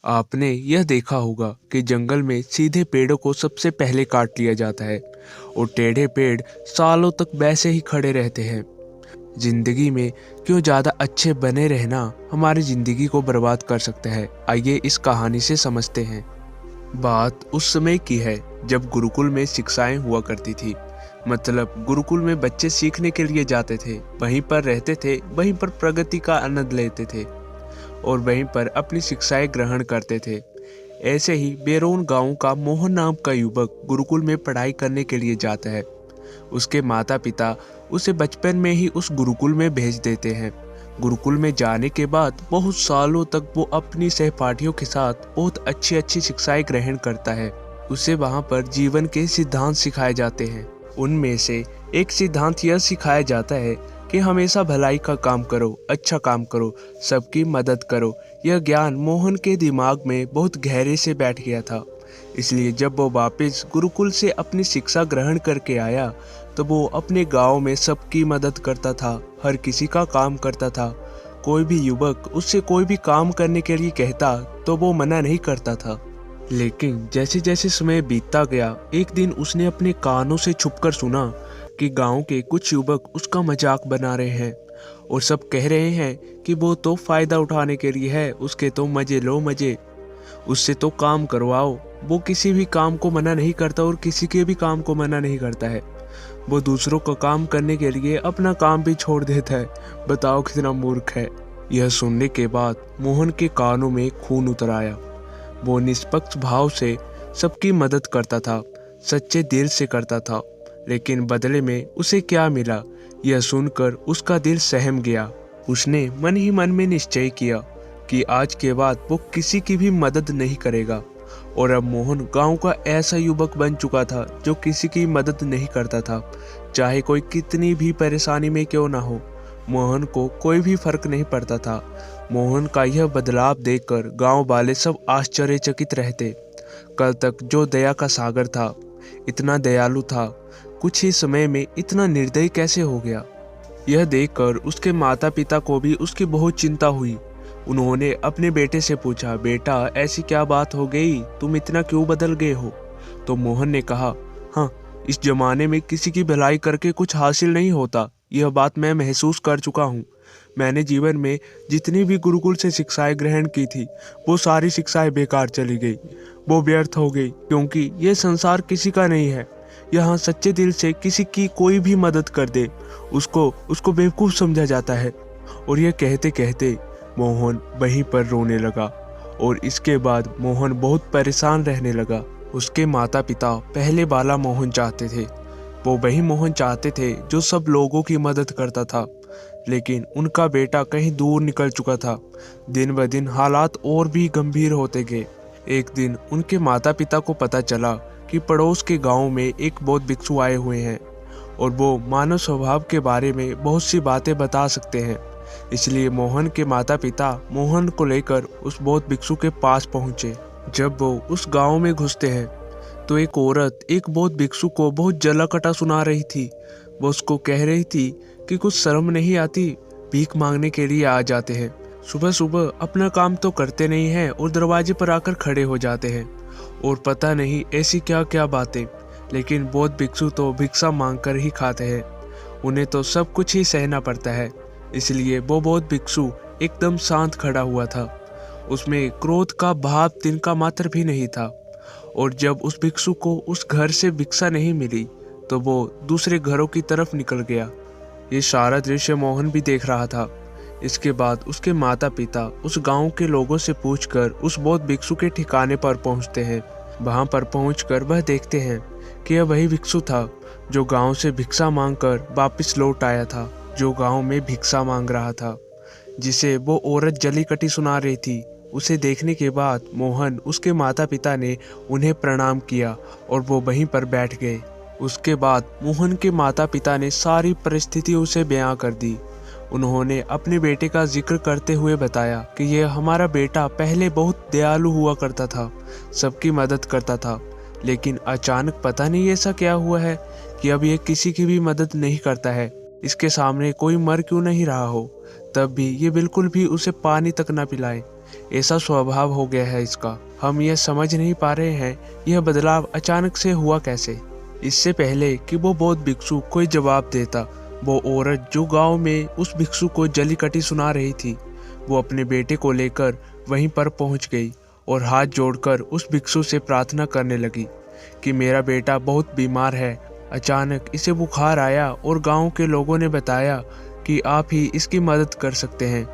आपने यह देखा होगा कि जंगल में सीधे पेड़ों को सबसे पहले काट लिया जाता है और टेढ़े पेड़ सालों तक वैसे ही खड़े रहते हैं। जिंदगी में क्यों ज़्यादा अच्छे बने रहना हमारी जिंदगी को बर्बाद कर सकता है, आइए इस कहानी से समझते हैं। बात उस समय की है जब गुरुकुल में शिक्षाएं हुआ करती थी। मतलब गुरुकुल में बच्चे सीखने के लिए जाते थे, वहीं पर रहते थे, वहीं पर प्रगति का आनंद लेते थे और वहीं पर अपनी शिक्षाएं ग्रहण करते थे। ऐसे ही बेरोन गांव का मोहन नाम का युवक गुरुकुल में पढ़ाई करने के लिए जाता है। उसके माता पिता उसे बचपन में ही उस गुरुकुल में भेज देते हैं। गुरुकुल में जाने के बाद बहुत सालों तक वो अपनी सहपाठियों के साथ बहुत अच्छी अच्छी शिक्षाएं ग्रहण करता है। उसे वहां पर जीवन के सिद्धांत सिखाए जाते हैं। उनमें से एक सिद्धांत यह सिखाया जाता है कि हमेशा भलाई का काम करो, अच्छा काम करो, सबकी मदद करो। यह ज्ञान मोहन के दिमाग में बहुत गहरे से बैठ गया था। इसलिए जब वो वापस गुरुकुल से अपनी शिक्षा ग्रहण करके आया तो वो अपने गांव में सबकी मदद करता था, हर किसी का काम करता था। कोई भी युवक उससे कोई भी काम करने के लिए कहता तो वो मना नहीं करता था। लेकिन जैसे जैसे समय बीतता गया, एक दिन उसने अपने कानों से छुपकर सुना कि गांव के कुछ युवक उसका मजाक बना रहे हैं और सब कह रहे हैं कि वो तो फायदा उठाने के लिए है, उसके तो मजे लो मजे, उससे तो काम करवाओ। वो किसी भी काम को मना नहीं करता और किसी के भी काम को मना नहीं करता है। वो दूसरों का काम करने के लिए अपना काम भी छोड़ देता है। बताओ कितना मूर्ख है। यह सुनने के बाद मोहन के कानों में खून उतर आया। वो निष्पक्ष भाव से सबकी मदद करता था, सच्चे दिल से करता था। लेकिन बदले में उसे क्या मिला, यह सुनकर उसका दिल सहम गया। उसने मन ही मन में निश्चय किया कि आज के बाद वो किसी की भी मदद नहीं करेगा। और अब मोहन गांव का ऐसा युवक बन चुका था जो किसी की मदद नहीं करता था, चाहे कोई कितनी भी परेशानी में क्यों ना हो। मोहन को कोई भी फर्क नहीं पड़ता था। मोहन का यह बदलाव देखकर गांव वाले सब आश्चर्यचकित रहते। कल तक जो दया का सागर था, इतना दयालु था, कुछ ही समय में इतना निर्दयी कैसे हो गया। यह देखकर उसके माता पिता को भी उसकी बहुत चिंता हुई। उन्होंने अपने बेटे से पूछा, बेटा ऐसी क्या बात हो गई, तुम इतना क्यों बदल गए हो। तो मोहन ने कहा, हाँ, इस जमाने में किसी की भलाई करके कुछ हासिल नहीं होता, यह बात मैं महसूस कर चुका हूँ। मैंने जीवन में जितनी भी गुरुकुल से शिक्षाएं ग्रहण की थी वो सारी शिक्षाएं बेकार चली गई, वो व्यर्थ हो गई, क्योंकि ये संसार किसी का नहीं है। यहाँ सच्चे दिल से किसी की कोई भी मदद कर दे उसको उसको बेवकूफ़ समझा जाता है। और यह कहते कहते मोहन वहीं पर रोने लगा और इसके बाद मोहन बहुत परेशान रहने लगा। उसके माता पिता पहले वाला मोहन चाहते थे, वो वही मोहन चाहते थे जो सब लोगों की मदद करता था। लेकिन उनका बेटा कहीं दूर निकल चुका था। दिन ब दिन हालात और भी गंभीर होते गए। एक दिन उनके माता पिता को पता चला कि पड़ोस के गांव में एक बौद्ध भिक्षु आए हुए हैं और वो मानव स्वभाव के बारे में बहुत सी बातें बता सकते हैं। इसलिए मोहन के माता पिता मोहन को लेकर उस बौद्ध भिक्षु के पास पहुंचे। जब वो उस गांव में घुसते हैं तो एक औरत एक बौद्ध भिक्षु को बहुत जलाकटा सुना रही थी। वो उसको कह रही थी कि कुछ शर्म नहीं आती, भीख मांगने के लिए आ जाते हैं, सुबह सुबह अपना काम तो करते नहीं हैं और दरवाजे पर आकर खड़े हो जाते हैं, और पता नहीं ऐसी क्या क्या बातें। लेकिन बौद्ध भिक्षु तो भिक्षा मांग कर ही खाते हैं, उन्हें तो सब कुछ ही सहना पड़ता है। इसलिए वो बौद्ध भिक्षु एकदम शांत खड़ा हुआ था, उसमें क्रोध का भाव तिनका मात्र भी नहीं था। और जब उस भिक्षु को उस घर से भिक्षा नहीं मिली तो वो दूसरे घरों की तरफ निकल गया। ये सारा दृश्य मोहन भी देख रहा था। इसके बाद उसके माता पिता उस गांव के लोगों से पूछकर उस बौद्ध भिक्षु के ठिकाने पर पहुंचते हैं। वहां पर पहुंचकर वह देखते हैं कि यह वही भिक्षु था जो गांव से भिक्षा मांगकर वापस लौट आया था, जो गांव में भिक्षा मांग रहा था, जिसे वो औरत जली कटी सुना रही थी। उसे देखने के बाद मोहन उसके माता पिता ने उन्हें प्रणाम किया और वो वहीं पर बैठ गए। उसके बाद मोहन के माता पिता ने सारी परिस्थिति उसे बयां कर दी। उन्होंने अपने बेटे का जिक्र करते हुए बताया कि यह हमारा बेटा पहले बहुत दयालु हुआ करता था, सबकी मदद करता था, लेकिन अचानक पता नहीं ऐसा क्या हुआ है कि अब ये किसी की भी मदद नहीं करता है। इसके सामने कोई मर क्यों नहीं रहा हो, तब भी ये बिल्कुल भी उसे पानी तक ना पिलाए। ऐसा स्वभाव हो गया है इसका। हम यह समझ नहीं पा रहे हैं यह बदलाव अचानक से हुआ कैसे। इससे पहले कि वो बौद्ध भिक्षु कोई जवाब देता, वो औरत जो गांव में उस भिक्षु को जली कटी सुना रही थी, वो अपने बेटे को लेकर वहीं पर पहुंच गई और हाथ जोड़कर उस भिक्षु से प्रार्थना करने लगी कि मेरा बेटा बहुत बीमार है। अचानक इसे बुखार आया और गांव के लोगों ने बताया कि आप ही इसकी मदद कर सकते हैं।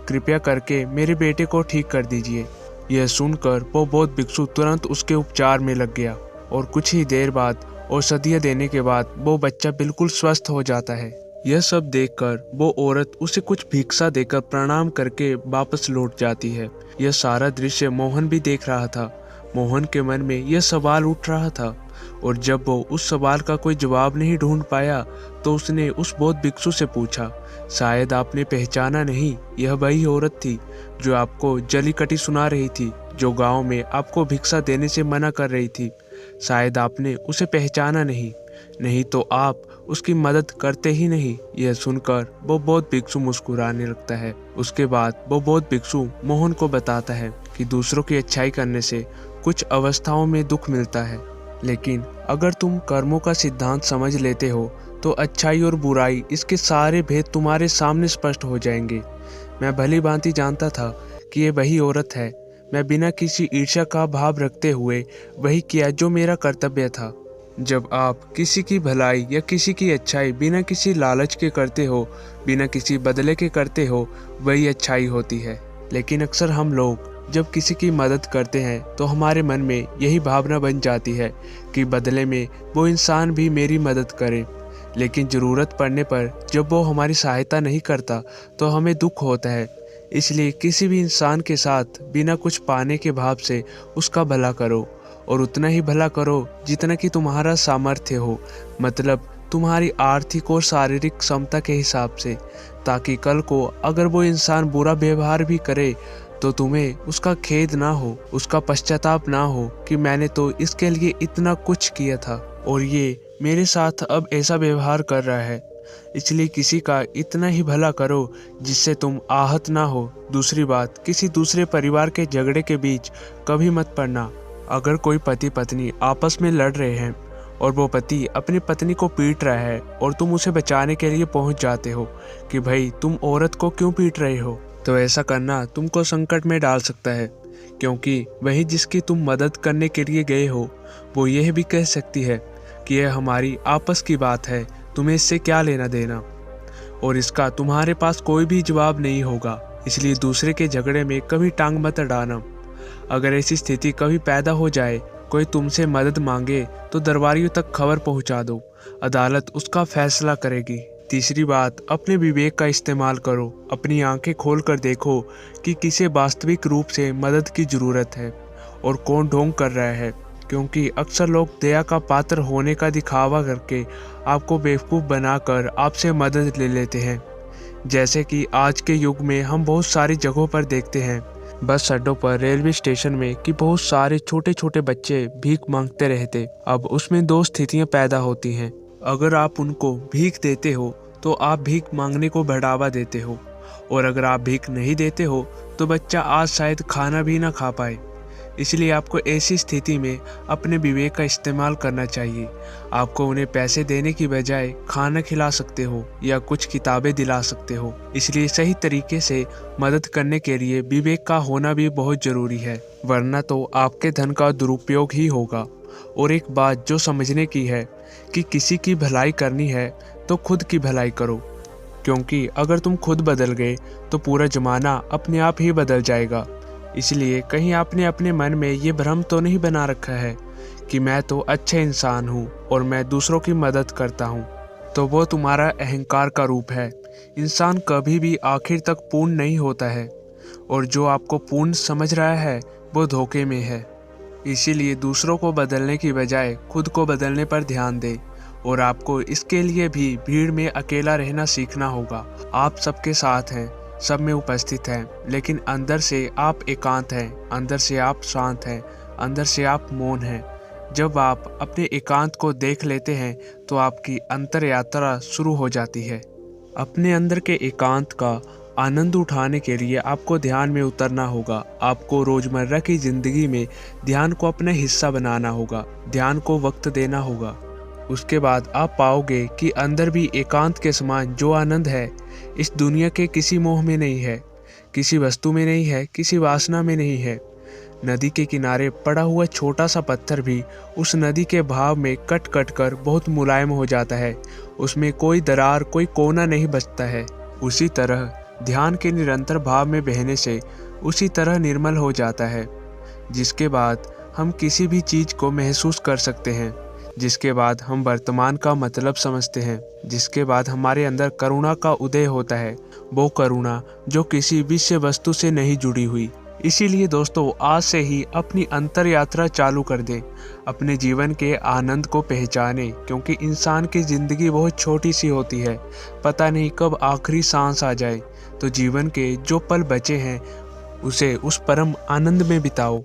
कृपया करके मेरे बेटे को ठीक कर दीजिए। यह सुनकर वो बौद्ध भिक्षु तुरंत उसके उपचार में लग गया और कुछ ही देर बाद औषधियाँ देने के बाद वो बच्चा बिल्कुल स्वस्थ हो जाता है। यह सब देखकर वो औरत उसे कुछ भिक्षा देकर प्रणाम करके वापस लौट जाती है। यह सारा दृश्य मोहन भी देख रहा था। मोहन के मन में यह सवाल उठ रहा था और जब वो उस सवाल का कोई जवाब नहीं ढूंढ पाया तो उसने उस बौद्ध भिक्षु से पूछा, शायद आपने पहचाना नहीं, यह वही औरत थी जो आपको जली कटी सुना रही थी, जो गांव में आपको भिक्षा देने से मना कर रही थी। शायद आपने उसे पहचाना नहीं तो आप उसकी मदद करते ही नहीं। यह सुनकर वो बौद्ध भिक्षु मुस्कुराने लगता है। उसके बाद वो बौद्ध भिक्षु मोहन को बताता है कि दूसरों की अच्छाई करने से कुछ अवस्थाओं में दुख मिलता है, लेकिन अगर तुम कर्मों का सिद्धांत समझ लेते हो तो अच्छाई और बुराई इसके सारे भेद तुम्हारे सामने स्पष्ट हो जाएंगे। मैं भली भांति जानता था कि ये वही औरत है। मैं बिना किसी ईर्ष्या का भाव रखते हुए वही किया जो मेरा कर्तव्य था। जब आप किसी की भलाई या किसी की अच्छाई बिना किसी लालच के करते हो, बिना किसी बदले के करते हो, वही अच्छाई होती है। लेकिन अक्सर हम लोग जब किसी की मदद करते हैं तो हमारे मन में यही भावना बन जाती है कि बदले में वो इंसान भी मेरी मदद करे। लेकिन ज़रूरत पड़ने पर जब वो हमारी सहायता नहीं करता तो हमें दुख होता है। इसलिए किसी भी इंसान के साथ बिना कुछ पाने के भाव से उसका भला करो, और उतना ही भला करो जितना कि तुम्हारा सामर्थ्य हो, मतलब तुम्हारी आर्थिक और शारीरिक क्षमता के हिसाब से, ताकि कल को अगर वो इंसान बुरा व्यवहार भी करे तो तुम्हें उसका खेद ना हो, उसका पश्चाताप ना हो कि मैंने तो इसके लिए इतना कुछ किया था और ये मेरे साथ अब ऐसा व्यवहार कर रहा है। इसलिए किसी का इतना ही भला करो जिससे तुम आहत ना हो। दूसरी बात, किसी दूसरे परिवार के झगड़े के बीच कभी मत पड़ना। अगर कोई पति पत्नी आपस में लड़ रहे हैं और वो पति अपनी पत्नी को पीट रहा है और तुम उसे बचाने के लिए पहुंच जाते हो कि भाई तुम औरत को क्यों पीट रहे हो, तो ऐसा करना तुमको संकट में डाल सकता है, क्योंकि वही जिसकी तुम मदद करने के लिए गए हो वो यह भी कह सकती है कि यह हमारी आपस की बात है, तुम्हें इससे क्या लेना देना, और इसका तुम्हारे पास कोई भी जवाब नहीं होगा। इसलिए दूसरे के झगड़े में कभी टांग मत अड़ाना। अगर ऐसी स्थिति कभी पैदा हो जाए, कोई तुमसे मदद मांगे तो दरबारियों तक खबर पहुंचा दो, अदालत उसका फैसला करेगी। तीसरी बात, अपने विवेक का इस्तेमाल करो। अपनी आंखें खोल कर देखो कि किसे वास्तविक रूप से मदद की ज़रूरत है और कौन ढोंग कर रहा है, क्योंकि अक्सर लोग दया का पात्र होने का दिखावा करके आपको बेवकूफ़ बनाकर आपसे मदद ले लेते हैं। जैसे कि आज के युग में हम बहुत सारी जगहों पर देखते हैं, बस अड्डों पर, रेलवे स्टेशन में, कि बहुत सारे छोटे छोटे बच्चे भीख मांगते रहते। अब उसमें दो स्थितियां पैदा होती हैं। अगर आप उनको भीख देते हो तो आप भीख मांगने को बढ़ावा देते हो, और अगर आप भीख नहीं देते हो तो बच्चा आज शायद खाना भी ना खा पाए। इसलिए आपको ऐसी स्थिति में अपने विवेक का इस्तेमाल करना चाहिए। आपको उन्हें पैसे देने की बजाय खाना खिला सकते हो या कुछ किताबें दिला सकते हो। इसलिए सही तरीके से मदद करने के लिए विवेक का होना भी बहुत ज़रूरी है, वरना तो आपके धन का दुरुपयोग ही होगा। और एक बात जो समझने की है कि किसी की भलाई करनी है तो खुद की भलाई करो, क्योंकि अगर तुम खुद बदल गए तो पूरा ज़माना अपने आप ही बदल जाएगा। इसलिए कहीं आपने अपने मन में ये भ्रम तो नहीं बना रखा है कि मैं तो अच्छा इंसान हूँ और मैं दूसरों की मदद करता हूँ, तो वो तुम्हारा अहंकार का रूप है। इंसान कभी भी आखिर तक पूर्ण नहीं होता है, और जो आपको पूर्ण समझ रहा है वो धोखे में है। इसीलिए दूसरों को बदलने की बजाय खुद को बदलने पर ध्यान दें, और आपको इसके लिए भी भीड़ में अकेला रहना सीखना होगा। आप सबके साथ हैं, सब में उपस्थित हैं, लेकिन अंदर से आप एकांत हैं, अंदर से आप शांत हैं, अंदर से आप मौन हैं। जब आप अपने एकांत को देख लेते हैं तो आपकी अंतर यात्रा शुरू हो जाती है। अपने अंदर के एकांत का आनंद उठाने के लिए आपको ध्यान में उतरना होगा। आपको रोजमर्रा की जिंदगी में ध्यान को अपना हिस्सा बनाना होगा, ध्यान को वक्त देना होगा। उसके बाद आप पाओगे कि अंदर भी एकांत के समान जो आनंद है, इस दुनिया के किसी मोह में नहीं है, किसी वस्तु में नहीं है, किसी वासना में नहीं है। नदी के किनारे पड़ा हुआ छोटा सा पत्थर भी उस नदी के बहाव में कट कट कर बहुत मुलायम हो जाता है। उसमें कोई दरार, कोई कोना नहीं बचता है। उसी तरह ध्यान के निरंतर भाव में बहने से उसी तरह निर्मल हो जाता है, जिसके बाद हम किसी भी चीज को महसूस कर सकते हैं, जिसके बाद हम वर्तमान का मतलब समझते हैं, जिसके बाद हमारे अंदर करुणा का उदय होता है, वो करुणा जो किसी विषय वस्तु से नहीं जुड़ी हुई। इसीलिए दोस्तों, आज से ही अपनी अंतर यात्रा चालू कर दें, अपने जीवन के आनंद को पहचानें, क्योंकि इंसान की ज़िंदगी बहुत छोटी सी होती है। पता नहीं कब आखिरी सांस आ जाए। तो जीवन के जो पल बचे हैं उसे उस परम आनंद में बिताओ।